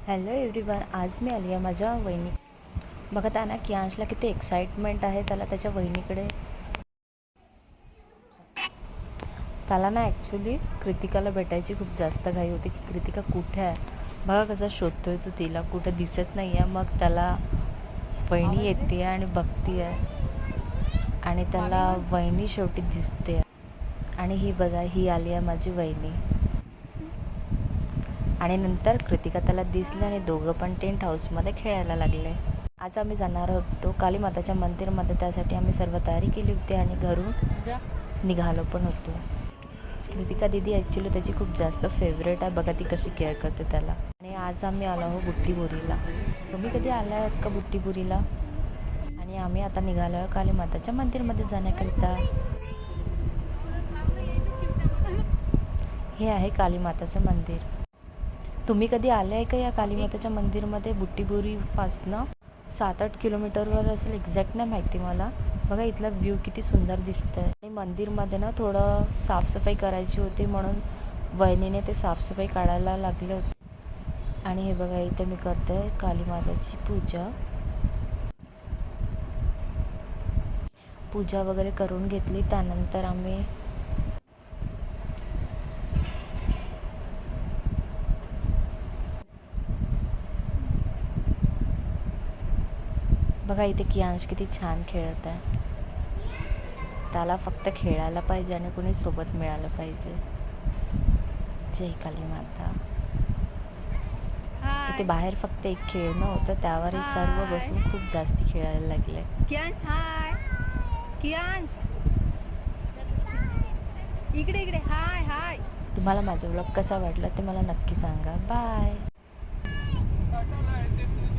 Hello everyone, आज मी आली आहे माझ्या वहिनी बघत आहे ना की अंशला किती एक्साइटमेंट आहे त्याला त्याच्या वहिनीकडे. त्याला ना ॲक्च्युली कृतिकाला भेटायची खूप जास्त घाई होती की कृतिका कुठे आहे. बघा कसा शोधतोय तो, तिला कुठं दिसत नाही आहे. मग त्याला वहिनी येते आणि बघती आहे आणि त्याला वहिनी शेवटी दिसते. आणि ही बघा, ही आली आहे माझी वहिनी. आणि नंतर कृतिका त्याला दिसली आणि दोघं पण टेंट हाऊसमध्ये खेळायला लागले. आज आम्ही जाणार होतो कालीमाताच्या मंदिरमध्ये, त्यासाठी आम्ही सर्व तयारी केली होती आणि घरून निघालो पण होतो. कृतिका दीदी ॲक्च्युली त्याची खूप जास्त फेवरेट आहे. बघा ती कशी केअर करते त्याला. आणि आज आम्ही आलो आहोत बुट्टीबोरीला. तुम्ही कधी आला आहात का बुट्टीबोरीला? आणि आम्ही आता निघालो आहे कालीमाताच्या मंदिरमध्ये जाण्याकरिता. हे आहे कालीमाताचं मंदिर. तुम्ही कधी आले आहे का या कालीमाताच्या मंदिरमध्ये? बुट्टीबोरीपासनं 7-8 किलोमीटरवर असेल, एक्झॅक्ट नाही माहिती मला. बघा इथला व्ह्यू किती सुंदर दिसतं आहे. आणि मंदिरमध्ये ना थोडं साफसफाई करायची होती म्हणून वहिनीने ते साफसफाई काढायला लागले होते. आणि हे बघा इथे मी करते कालीमाताची पूजा वगैरे करून घेतली. त्यानंतर आम्ही बघा इथे कियांश किती छान खेळत आहे. त्याला फक्त खेळायला पाहिजे आणि कोणी सोबत मिळालं पाहिजे. जय काली माता. इथे बाहेर फक्त एक खेळणं होतं, त्यावर हे सर्व बसून खूप जास्त खेळायला लागले. कियांश हाय. कियांश इकडे इकडे. हाय हाय. तुम्हाला माझा व्लॉग कसा वाटला ते मला नक्की सांगा. बाय.